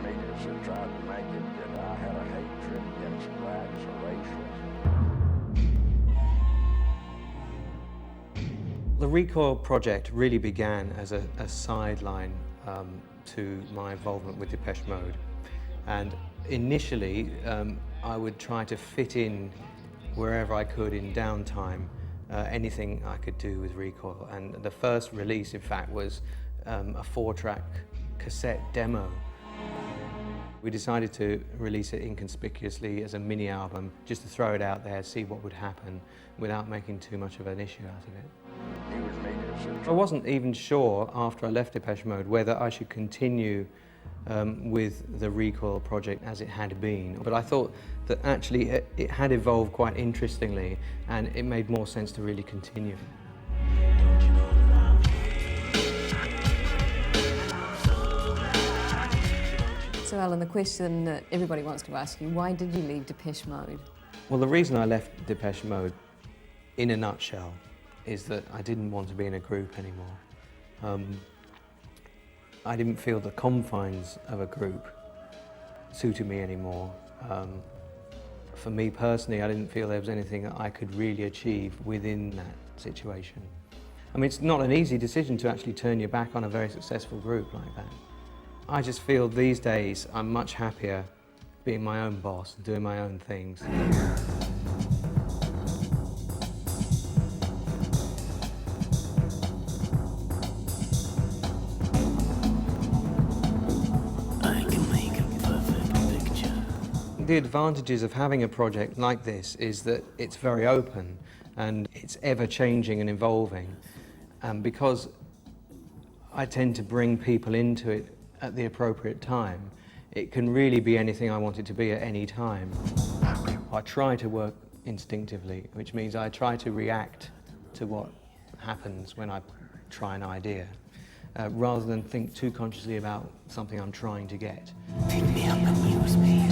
meters that tried to make it that I had a hatred against blacks or racialists. The Recoil project really began as a sideline to my involvement with Depeche Mode. And initially, I would try to fit in wherever I could in downtime, anything I could do with Recoil. And the first release, in fact, was a 4-track cassette demo. We decided to release it inconspicuously as a mini album, just to throw it out there, see what would happen, without making too much of an issue out of it. I wasn't even sure, after I left Depeche Mode, whether I should continue with the Recoil project as it had been. But I thought that actually it had evolved quite interestingly, and it made more sense to really continue. So Alan, the question that everybody wants to ask you, why did you leave Depeche Mode? Well, the reason I left Depeche Mode, in a nutshell, is that I didn't want to be in a group anymore. I didn't feel the confines of a group suited me anymore. For me personally, I didn't feel there was anything that I could really achieve within that situation. I mean, it's not an easy decision to actually turn your back on a very successful group like that. I just feel these days I'm much happier being my own boss and doing my own things. The advantages of having a project like this is that it's very open and it's ever-changing and evolving. And because I tend to bring people into it at the appropriate time, it can really be anything I want it to be at any time. I try to work instinctively, which means I try to react to what happens when I try an idea, rather than think too consciously about something I'm trying to get. Pick me up and use me.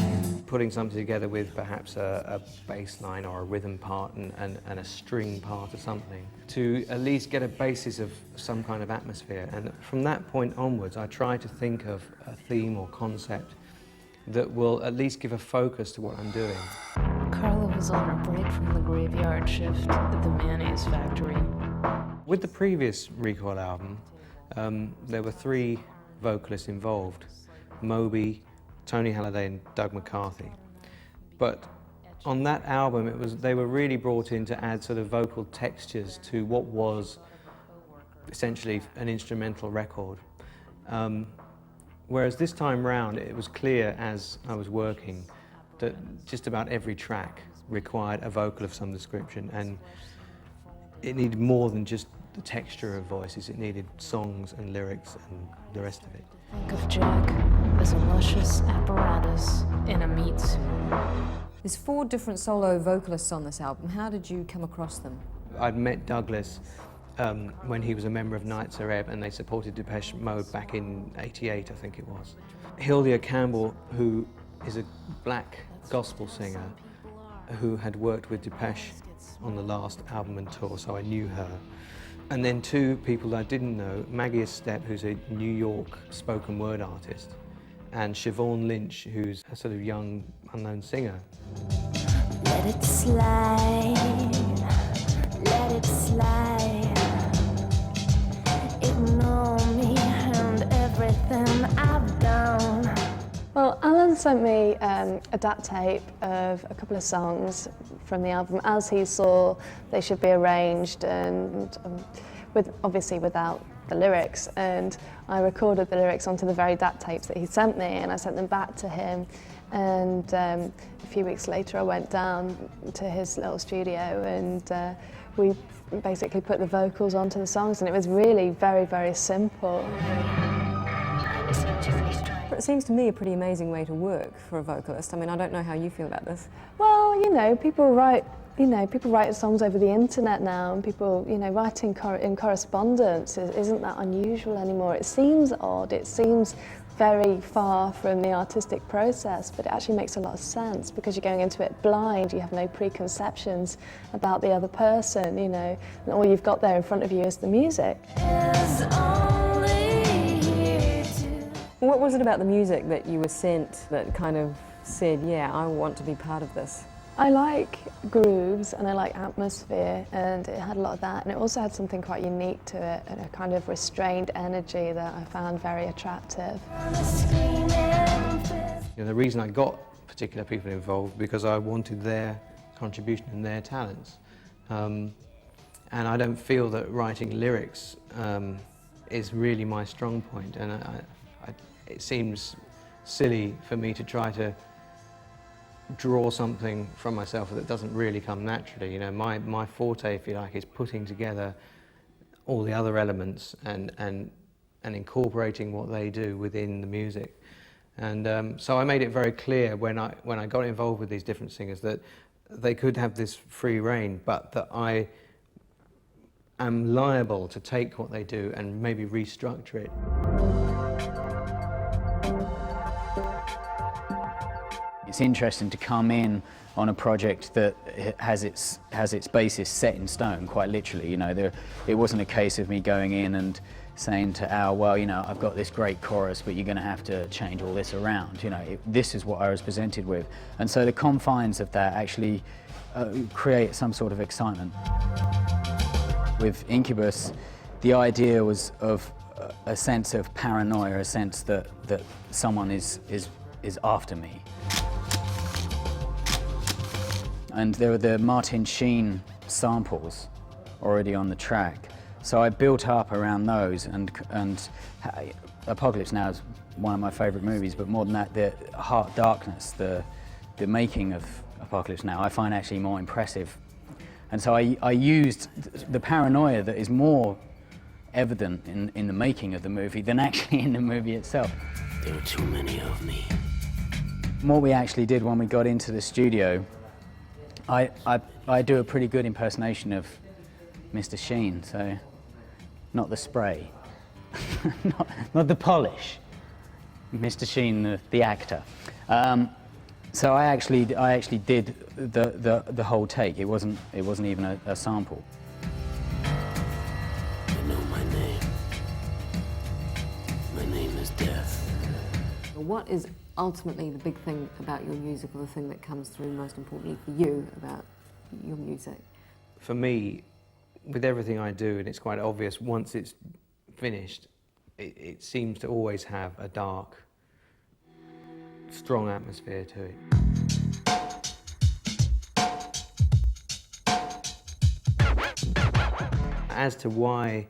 Putting something together with perhaps a bass line or a rhythm part and a string part or something, to at least get a basis of some kind of atmosphere. And from that point onwards, I try to think of a theme or concept that will at least give a focus to what I'm doing. Carla was on her break from the graveyard shift at the mayonnaise factory. With the previous Recoil album, there were 3 vocalists involved: Moby, Tony Halliday and Doug McCarthy. But on that album, they were really brought in to add sort of vocal textures to what was essentially an instrumental record. Whereas this time round, it was clear as I was working that just about every track required a vocal of some description, and it needed more than just the texture of voices. It needed songs and lyrics and the rest of it. Think of Jack as a luscious apparatus in a meat suit. There's 4 different solo vocalists on this album. How did you come across them? I'd met Douglas when he was a member of Nights Are Ebb, and they supported Depeche Mode back in '88, I think it was. Hildia Campbell, who is a black gospel singer who had worked with Depeche on the last album and tour, so I knew her. And then 2 people I didn't know, Maggie Estep, who's a New York spoken word artist, and Siobhan Lynch, who's a sort of young, unknown singer. Let it slide, let it slide. Ignore me and everything I've done. Well, Alan sent me a DAT tape of a couple of songs from the album as he saw they should be arranged, and obviously without the lyrics. And I recorded the lyrics onto the very DAT tapes that he sent me, and I sent them back to him. And a few weeks later, I went down to his little studio, and we basically put the vocals onto the songs, and it was really very, very simple. It seems to me a pretty amazing way to work for a vocalist. I mean, I don't know how you feel about this. Well, you know, people write songs over the internet now, and people, you know, writing in correspondence isn't that unusual anymore. It seems odd, it seems very far from the artistic process, but it actually makes a lot of sense because you're going into it blind, you have no preconceptions about the other person, you know, and all you've got there in front of you is the music. What was it about the music that you were sent that kind of said, yeah, I want to be part of this? I like grooves and I like atmosphere, and it had a lot of that, and it also had something quite unique to it, and a kind of restrained energy that I found very attractive. You know, the reason I got particular people involved because I wanted their contribution and their talents. And I don't feel that writing lyrics is really my strong point, and it seems silly for me to try to draw something from myself that doesn't really come naturally. You know, my forte, if you like, is putting together all the other elements and incorporating what they do within the music. And so I made it very clear when I got involved with these different singers that they could have this free rein, but that I am liable to take what they do and maybe restructure it. It's interesting to come in on a project that has its basis set in stone, quite literally. You know, it wasn't a case of me going in and saying to Al, well, you know, I've got this great chorus, but you're going to have to change all this around. You know, this is what I was presented with. And so the confines of that actually create some sort of excitement. With Incubus, the idea was of a sense of paranoia, a sense that someone is after me. And there were the Martin Sheen samples already on the track. So I built up around those, and Apocalypse Now is one of my favourite movies, but more than that, the Heart Darkness, the making of Apocalypse Now, I find actually more impressive. And so I used the paranoia that is more evident in the making of the movie than actually in the movie itself. There were too many of me. What we actually did when we got into the studio, I do a pretty good impersonation of Mr. Sheen, so not the spray, not the polish. Mr. Sheen, the actor. So I actually did the whole take. It wasn't even a sample. You know my name. My name is Death. What is ultimately the big thing about your music, or the thing that comes through most importantly for you about your music? For me, with everything I do, and it's quite obvious, once it's finished, it seems to always have a dark, strong atmosphere to it. As to why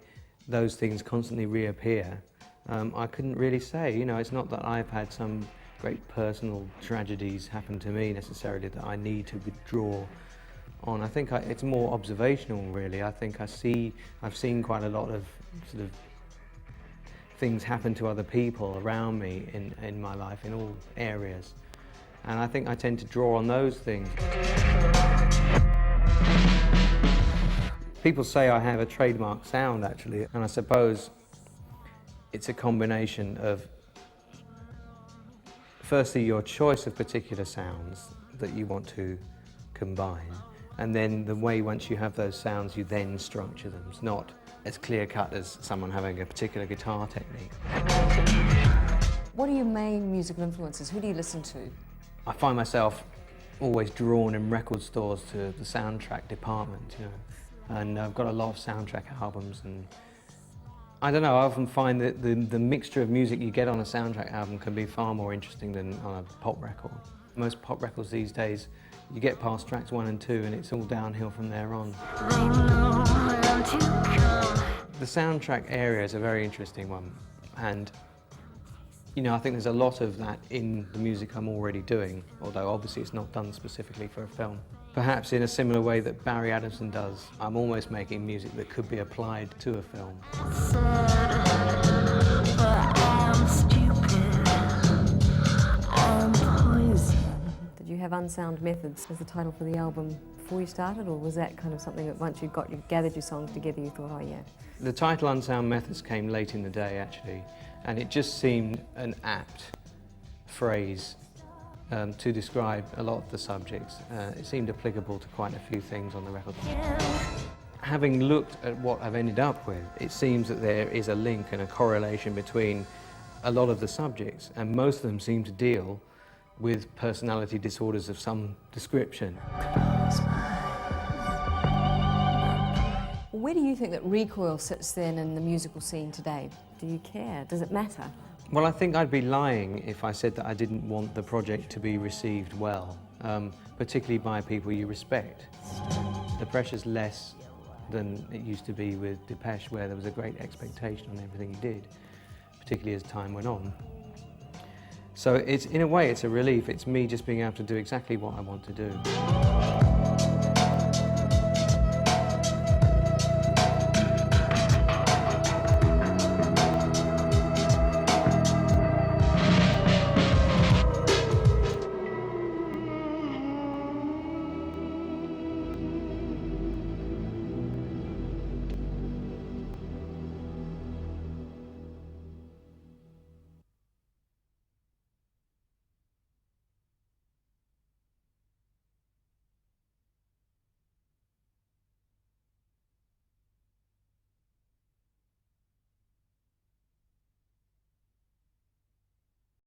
those things constantly reappear, I couldn't really say. You know, it's not that I've had some great personal tragedies happen to me necessarily that I need to withdraw on. I think it's more observational, really. I think I've seen quite a lot of sort of things happen to other people around me in my life, in all areas. And I think I tend to draw on those things. People say I have a trademark sound, actually, and I suppose it's a combination of, firstly, your choice of particular sounds that you want to combine, and then the way, once you have those sounds, you then structure them. It's not as clear-cut as someone having a particular guitar technique. What are your main musical influences? Who do you listen to? I find myself always drawn in record stores to the soundtrack department, you know, and I've got a lot of soundtrack albums, and I don't know, I often find that the mixture of music you get on a soundtrack album can be far more interesting than on a pop record. Most pop records these days, you get past tracks 1 and 2 and it's all downhill from there on. The soundtrack area is a very interesting one, and you know, I think there's a lot of that in the music I'm already doing, although obviously it's not done specifically for a film. Perhaps in a similar way that Barry Adamson does, I'm almost making music that could be applied to a film. Did you have Unsound Methods as the title for the album before you started, or was that kind of something that once you gathered your songs together you thought, oh yeah? The title Unsound Methods came late in the day, actually, and it just seemed an apt phrase to describe a lot of the subjects. It seemed applicable to quite a few things on the record. Having looked at what I've ended up with, it seems that there is a link and a correlation between a lot of the subjects, and most of them seem to deal with personality disorders of some description. Where do you think that Recoil sits then in the musical scene today? Do you care? Does it matter? Well, I think I'd be lying if I said that I didn't want the project to be received well, particularly by people you respect. The pressure's less than it used to be with Depeche, where there was a great expectation on everything he did, particularly as time went on. So it's, in a way, it's a relief. It's me just being able to do exactly what I want to do.